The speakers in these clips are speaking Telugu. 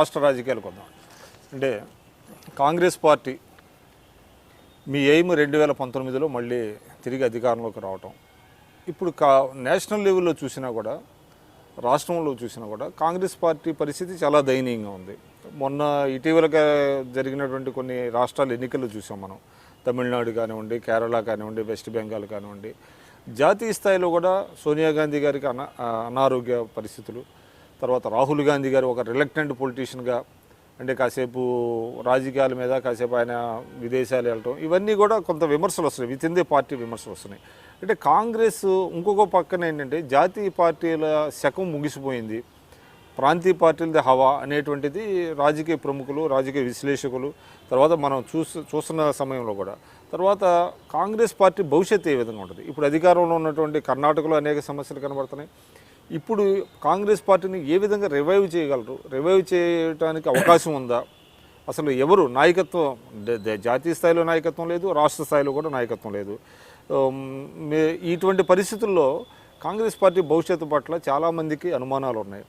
రాష్ట్ర రాజకీయాలకు వద్దాం. అంటే కాంగ్రెస్ పార్టీ మీ ఎయిమ్ 2019లో మళ్ళీ తిరిగి అధికారంలోకి రావటం. ఇప్పుడు నేషనల్ లెవెల్లో చూసినా కూడా, రాష్ట్రంలో చూసినా కూడా కాంగ్రెస్ పార్టీ పరిస్థితి చాలా దయనీయంగా ఉంది. మొన్న ఇటీవలగా జరిగినటువంటి కొన్ని రాష్ట్రాల ఎన్నికలు చూసాం మనం. తమిళనాడు కానివ్వండి, కేరళ కానివ్వండి, వెస్ట్ బెంగాల్ కానివ్వండి. జాతీయ స్థాయిలో కూడా సోనియా గాంధీ గారికి అనారోగ్య పరిస్థితులు, తర్వాత రాహుల్ గాంధీ గారు ఒక రిలక్టెంట్ పొలిటీషియన్గా, అంటే కాసేపు రాజకీయాల మీద కాసేపు ఆయన విదేశాలు వెళ్ళటం, ఇవన్నీ కూడా కొంత విమర్శలు వస్తున్నాయి, విత్ ఇన్ ది పార్టీ విమర్శలు వస్తున్నాయి. అంటే కాంగ్రెస్ ఇంకొక పక్కన ఏంటంటే జాతీయ పార్టీల శకం ముగిసిపోయింది, ప్రాంతీయ పార్టీలది హవా అనేటువంటిది రాజకీయ ప్రముఖులు, రాజకీయ విశ్లేషకులు, తర్వాత మనం చూస్తున్న సమయంలో కూడా. తర్వాత కాంగ్రెస్ పార్టీ భవిష్యత్తు ఏ విధంగా ఉంటుంది? ఇప్పుడు అధికారంలో ఉన్నటువంటి కర్ణాటకలో అనేక సమస్యలు కనబడుతున్నాయి. ఇప్పుడు కాంగ్రెస్ పార్టీని ఏ విధంగా రివైవ్ చేయగలరు? రివైవ్ చేయడానికి అవకాశం ఉందా? అసలు ఎవరు నాయకత్వం? జాతీయ స్థాయిలో నాయకత్వం లేదు, రాష్ట్ర స్థాయిలో కూడా నాయకత్వం లేదు. ఇటువంటి పరిస్థితుల్లో కాంగ్రెస్ పార్టీ భవిష్యత్తు పట్ల చాలామందికి అనుమానాలు ఉన్నాయి.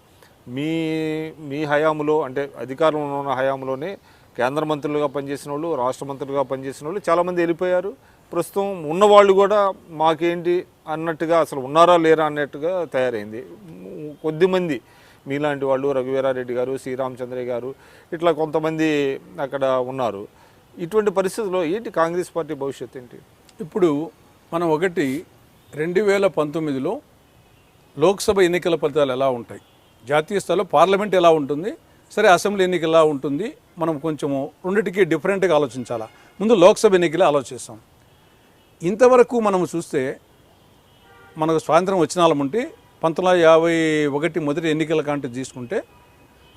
మీ హయాంలో, అంటే అధికారంలో ఉన్న హయాంలోనే కేంద్ర మంత్రులుగా పనిచేసిన వాళ్ళు, రాష్ట్ర మంత్రులుగా పనిచేసిన వాళ్ళు చాలామంది వెళ్ళిపోయారు. ప్రస్తుతం ఉన్నవాళ్ళు కూడా మాకేంటి అన్నట్టుగా, అసలు ఉన్నారా లేరా అన్నట్టుగా తయారైంది. కొద్దిమంది మీలాంటి వాళ్ళు, రఘువీరారెడ్డి గారు, శ్రీరామచంద్రయ్య గారు, ఇట్లా కొంతమంది అక్కడ ఉన్నారు. ఇటువంటి పరిస్థితుల్లో ఏంటి కాంగ్రెస్ పార్టీ భవిష్యత్తు ఏంటి? ఇప్పుడు మనం 2019లో లోక్సభ ఎన్నికల ఫలితాలు ఎలా ఉంటాయి, జాతీయ స్థాయిలో పార్లమెంట్ ఎలా ఉంటుంది, సరే అసెంబ్లీ ఎన్నికలు ఎలా ఉంటుంది, మనం కొంచెము రెండింటికి డిఫరెంట్గా ఆలోచించాలా. ముందు లోక్సభ ఎన్నికలే ఆలోచిస్తాం. ఇంతవరకు మనం చూస్తే మనకు స్వాతంత్రం వచ్చినాలముంటే 1951 మొదటి ఎన్నికల కాంటి తీసుకుంటే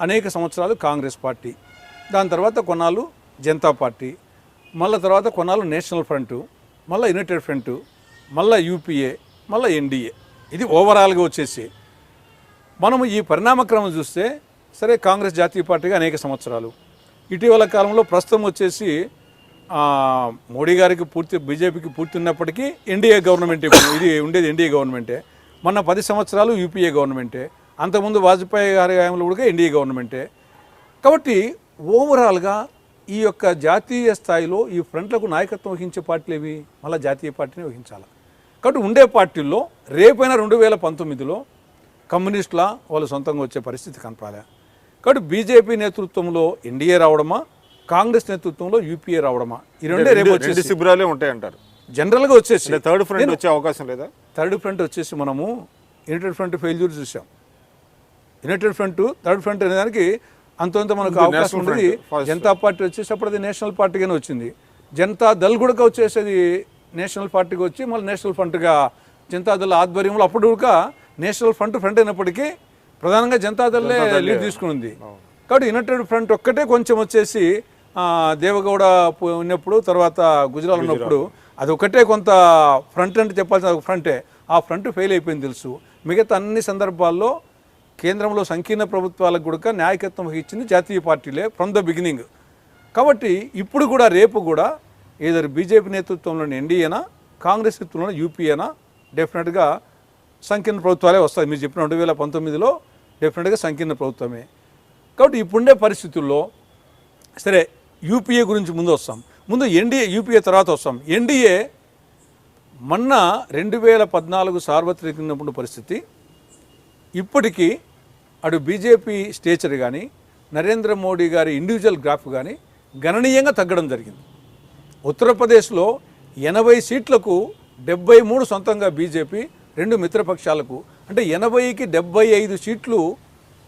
అనేక సంవత్సరాలు కాంగ్రెస్ పార్టీ, దాని తర్వాత కొన్నాళ్ళు జనతా పార్టీ, మళ్ళీ తర్వాత కొన్నాళ్ళు నేషనల్ ఫ్రంట్, మళ్ళీ యునైటెడ్ ఫ్రంట్, మళ్ళీ యూపీఏ, మళ్ళీ ఎన్డీఏ. ఇది ఓవరాల్గా వచ్చేసి మనము ఈ పరిణామక్రమం చూస్తే సరే కాంగ్రెస్ జాతీయ పార్టీగా అనేక సంవత్సరాలు, ఇటీవల కాలంలో ప్రస్తుతం వచ్చేసి మోడీ గారికి బీజేపీకి పూర్తి ఉన్నప్పటికీ ఎన్డీఏ గవర్నమెంట్, ఇది ఉండేది ఎన్డీఏ గవర్నమెంటే. మొన్న 10 సంవత్సరాలు యూపీఏ గవర్నమెంటే, అంతకుముందు వాజ్పేయి గారి హయాంలో కూడా ఎన్డీఏ గవర్నమెంటే. కాబట్టి ఓవరాల్గా ఈ యొక్క జాతీయ స్థాయిలో ఈ ఫ్రంట్లకు నాయకత్వం వహించే పార్టీలు ఏవి? మళ్ళీ జాతీయ పార్టీని వహించాలి. కాబట్టి ఉండే పార్టీల్లో రేపైనా 2019లో కమ్యూనిస్టుల వాళ్ళు సొంతంగా వచ్చే పరిస్థితి కనపాలే. కాబట్టి బీజేపీ నేతృత్వంలో ఎన్డీఏ రావడమా, కాంగ్రెస్ నేతృత్వంలో యూపీఏ రావడమా, ఈ రెండే రేపు వచ్చేసి శిబిరాలే ఉంటాయంటారు జనరల్గా. వచ్చేసి థర్డ్ ఫ్రంట్ వచ్చే అవకాశం లేదా? థర్డ్ ఫ్రంట్ వచ్చేసి మనము యునైటెడ్ ఫ్రంట్ ఫెయిల్యూర్ చూసాం. యునైటెడ్ ఫ్రంట్, థర్డ్ ఫ్రంట్ అనే దానికి అంతంత మనకు అవకాశం ఉండేది. జనతా పార్టీ వచ్చేసి అప్పుడు అది నేషనల్ పార్టీగానే వచ్చింది. జనతా దళ్ కూడా వచ్చేసేది నేషనల్ పార్టీకి వచ్చి మళ్ళీ నేషనల్ ఫ్రంట్గా జనతాదళ ఆధ్వర్యంలో అప్పుడు కూడా నేషనల్ ఫ్రంట్ అయినప్పటికీ ప్రధానంగా జనతాదళే లీడ్ తీసుకుని. కాబట్టి యునైటెడ్ ఫ్రంట్ ఒక్కటే కొంచెం వచ్చేసి దేవగౌడ ఉన్నప్పుడు, తర్వాత గుజరాత్ ఉన్నప్పుడు అది ఒకటే కొంత ఫ్రంట్ అంటే చెప్పాల్సిన ఫ్రంటే, ఆ ఫ్రంట్ ఫెయిల్ అయిపోయింది తెలుసు. మిగతా అన్ని సందర్భాల్లో కేంద్రంలో సంకీర్ణ ప్రభుత్వాలకు కూడా నాయకత్వం వహించింది జాతీయ పార్టీలే ఫ్రమ్ ద బిగినింగ్. కాబట్టి ఇప్పుడు కూడా రేపు కూడా ఏదో బీజేపీ నేతృత్వంలోని ఎన్డీఏనా, కాంగ్రెస్ నేతృత్వంలో యూపీఏనా డెఫినెట్గా సంకీర్ణ ప్రభుత్వాలే వస్తాయి. మీరు చెప్పిన 2019లో డెఫినెట్గా సంకీర్ణ ప్రభుత్వమే. కాబట్టి ఇప్పుడుండే పరిస్థితుల్లో సరే యూపీఏ గురించి ముందు వస్తాం, ముందు ఎన్డీఏ, యూపీఏ తర్వాత వస్తాం. ఎన్డీఏ మొన్న 2014 సార్వత్రిక పరిస్థితి ఇప్పటికీ అటు బీజేపీ స్టేచర్ కానీ నరేంద్ర మోడీ గారి ఇండివిజువల్ గ్రాఫ్ కానీ గణనీయంగా తగ్గడం జరిగింది. ఉత్తరప్రదేశ్లో 80 సీట్లకు 73 సొంతంగా బీజేపీ, 2 మిత్రపక్షాలకు, అంటే 80కి 75 సీట్లు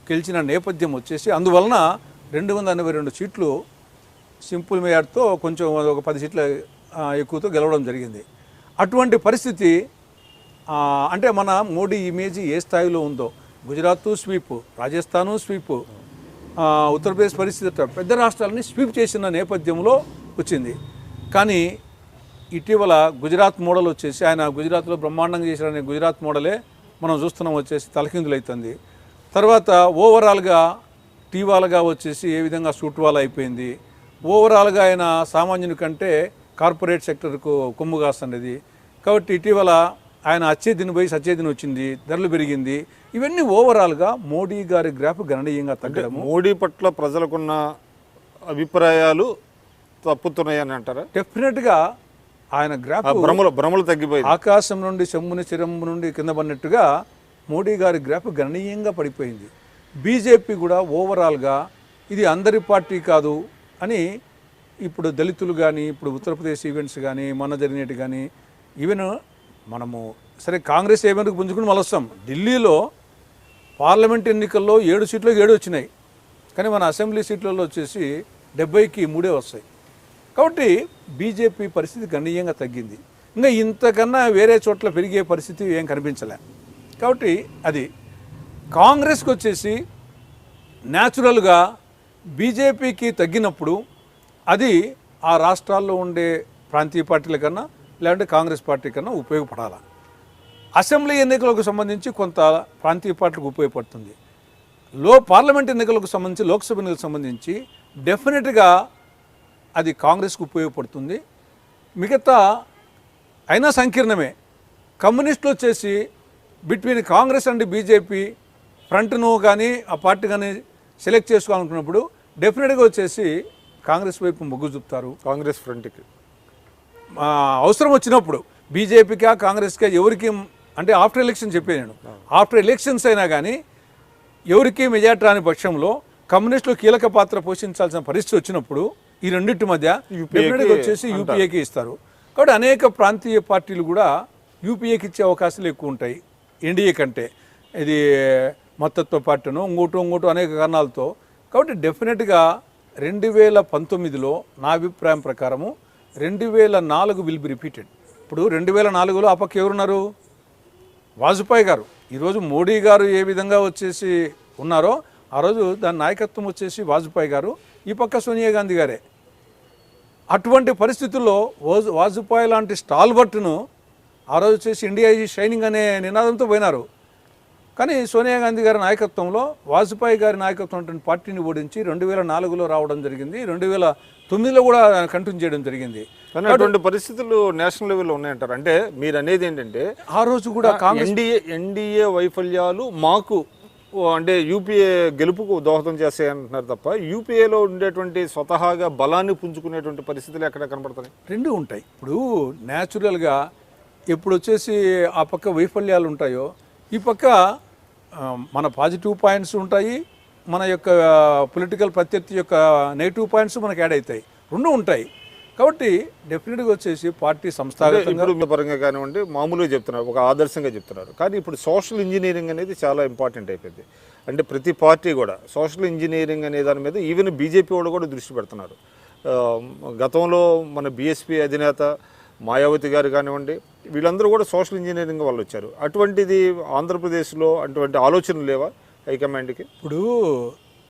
గెలిచిన నేపథ్యం వచ్చేసి అందువలన 282 సీట్లు సింపుల్ మేయర్తో కొంచెం ఒక 10 సీట్ల ఎక్కువతో గెలవడం జరిగింది. అటువంటి పరిస్థితి అంటే మన మోడీ ఇమేజ్ ఏ స్థాయిలో ఉందో, గుజరాత్ స్వీప్, రాజస్థాను స్వీప్, ఉత్తరప్రదేశ్ పరిస్థితి పెద్ద రాష్ట్రాలని స్వీప్ చేసిన నేపథ్యంలో వచ్చింది. కానీ ఇటీవల గుజరాత్ మోడల్ వచ్చేసి ఆయన గుజరాత్లో బ్రహ్మాండంగా చేసిన గుజరాత్ మోడలే మనం చూస్తున్నాం వచ్చేసి తలకిందులవుతుంది. తర్వాత ఓవరాల్గా టీవాల్గా వచ్చేసి ఏ విధంగా సూట్వాల్ అయిపోయింది. ఓవరాల్గా ఆయన సామాన్యుని కంటే కార్పొరేట్ సెక్టర్కు కొమ్ము కాస్తున్నది. కాబట్టి ఇటీవల ఆయన అచ్చేదిన పోయి సచ్చేదిన వచ్చింది, ధరలు పెరిగింది. ఇవన్నీ ఓవరాల్గా మోడీ గారి గ్రాఫ్ గణనీయంగా తగ్గడము. మోడీ పట్ల ప్రజలకున్న అభిప్రాయాలు తప్పుతున్నాయని అంటారా? డెఫినెట్గా ఆయన గ్రాఫ్ భ్రమలు తగ్గిపోయి ఆకాశం నుండి చెమ్ముని చిరంబు నుండి కింద పడినట్టుగా మోడీ గారి గ్రాఫ్ గణనీయంగా పడిపోయింది. బీజేపీ కూడా ఓవరాల్గా ఇది అందరి పార్టీ కాదు అని ఇప్పుడు దళితులు కానీ, ఇప్పుడు ఉత్తరప్రదేశ్ ఈవెంట్స్ కానీ, మొన్న జరిగినట్టు కానీ, ఈవెన్ మనము సరే కాంగ్రెస్ ఏమైనా పుంజుకుని మళ్ళీ వస్తాం. ఢిల్లీలో పార్లమెంట్ ఎన్నికల్లో 7 సీట్లకు 7 వచ్చినాయి, కానీ మన అసెంబ్లీ సీట్లలో వచ్చేసి 70కి 3 వస్తాయి. కాబట్టి బీజేపీ పరిస్థితి గణనీయంగా తగ్గింది. ఇంకా ఇంతకన్నా వేరే చోట్ల పెరిగే పరిస్థితి ఏం కనిపించలే. కాబట్టి అది కాంగ్రెస్కి వచ్చేసి న్యాచురల్గా బీజేపీకి తగ్గినప్పుడు అది ఆ రాష్ట్రాల్లో ఉండే ప్రాంతీయ పార్టీల కన్నా లేదంటే కాంగ్రెస్ పార్టీ కన్నా ఉపయోగపడాలి. అసెంబ్లీ ఎన్నికలకు సంబంధించి కొంత ప్రాంతీయ పార్టీలకు ఉపయోగపడుతుంది. పార్లమెంట్ ఎన్నికలకు సంబంధించి, లోక్సభ ఎన్నికలకు సంబంధించి డెఫినెట్గా అది కాంగ్రెస్కు ఉపయోగపడుతుంది. మిగతా అయినా సంకీర్ణమే. కమ్యూనిస్టులు వచ్చేసి బిట్వీన్ కాంగ్రెస్ అండ్ బీజేపీ ఫ్రంట్ను కానీ ఆ పార్టీ కానీ సెలెక్ట్ చేసుకోవాలనుకున్నప్పుడు డెఫినెట్గా వచ్చేసి కాంగ్రెస్ వైపు మొగ్గు చూపుతారు. కాంగ్రెస్ ఫ్రంట్కి అవసరం వచ్చినప్పుడు బీజేపీకా కాంగ్రెస్కా ఎవరికి అంటే ఆఫ్టర్ ఎలక్షన్ చెప్పాను, ఆఫ్టర్ ఎలక్షన్స్ అయినా కానీ ఎవరికి మెజార్టీ రాని పక్షంలో కమ్యూనిస్టులు కీలక పాత్ర పోషించాల్సిన పరిస్థితి వచ్చినప్పుడు ఈ రెండింటి మధ్య డెఫినెట్గా వచ్చేసి యూపీఏకి ఇస్తారు. కాబట్టి అనేక ప్రాంతీయ పార్టీలు కూడా యూపీఏకి ఇచ్చే అవకాశాలు ఎక్కువ ఉంటాయి ఎన్డీఏ కంటే. ఇది మతత్వ పార్టీను ఇంకోటి అనేక కారణాలతో. కాబట్టి డెఫినెట్గా 2019లో నా అభిప్రాయం ప్రకారము 2004 విల్ బి రిపీటెడ్. ఇప్పుడు 2004లో ఆ పక్క ఎవరున్నారు? వాజ్పేయి గారు. ఈరోజు మోడీ గారు ఏ విధంగా వచ్చేసి ఉన్నారో ఆ రోజు దాని నాయకత్వం వచ్చేసి వాజ్పేయి గారు, ఈ పక్క సోనియా గాంధీ గారే. అటువంటి పరిస్థితుల్లో వాజ్పేయి లాంటి స్టాల్బర్ట్ను ఆ రోజు వచ్చేసి ఇండియా ఈజ్ షైనింగ్ అనే నినాదంతో పోయినారు. కానీ సోనియా గాంధీ గారి నాయకత్వంలో, వాజ్పేయి గారి నాయకత్వం పార్టీని ఓడించి 2004లో రావడం జరిగింది. 2009లో కూడా కంటిన్యూ చేయడం జరిగింది. కానీ అటువంటి పరిస్థితులు నేషనల్ లెవెల్లో ఉన్నాయంటారు. అంటే మీరు అనేది ఏంటంటే ఆ రోజు కూడా ఎన్డీఏ వైఫల్యాలు మాకు అంటే యూపీఏ గెలుపుకు దోహదం చేస్తాయంటున్నారు తప్ప యూపీఏలో ఉండేటువంటి స్వతహాగా బలాన్ని పుంజుకునేటువంటి పరిస్థితులు ఎక్కడ కనపడుతున్నాయి? రెండు ఉంటాయి. ఇప్పుడు న్యాచురల్గా ఎప్పుడు వచ్చేసి ఆ పక్క వైఫల్యాలు ఉంటాయో ఈ పక్క మన పాజిటివ్ పాయింట్స్ ఉంటాయి, మన యొక్క పొలిటికల్ ప్రత్యర్థి యొక్క నెగిటివ్ పాయింట్స్ మనకు యాడ్ అవుతాయి, రెండు ఉంటాయి. కాబట్టి డెఫినెట్గా వచ్చేసి పార్టీ సంస్థాగతంగా పరంగా కానివ్వండి మామూలుగా చెప్తున్నారు, ఒక ఆదర్శంగా చెప్తున్నారు. కానీ ఇప్పుడు సోషల్ ఇంజనీరింగ్ అనేది చాలా ఇంపార్టెంట్ అయిపోయింది. అంటే ప్రతి పార్టీ కూడా సోషల్ ఇంజనీరింగ్ అనే దాని మీద ఈవెన్ బీజేపీ వాళ్ళు కూడా దృష్టి పెడుతున్నారు. గతంలో మన బీఎస్పీ అధినేత మాయావతి గారు కానివ్వండి, వీళ్ళందరూ కూడా సోషల్ ఇంజనీరింగ్ వాళ్ళు వచ్చారు. అటువంటిది ఆంధ్రప్రదేశ్లో అటువంటి ఆలోచనలు లేవా హైకమాండ్కి? ఇప్పుడు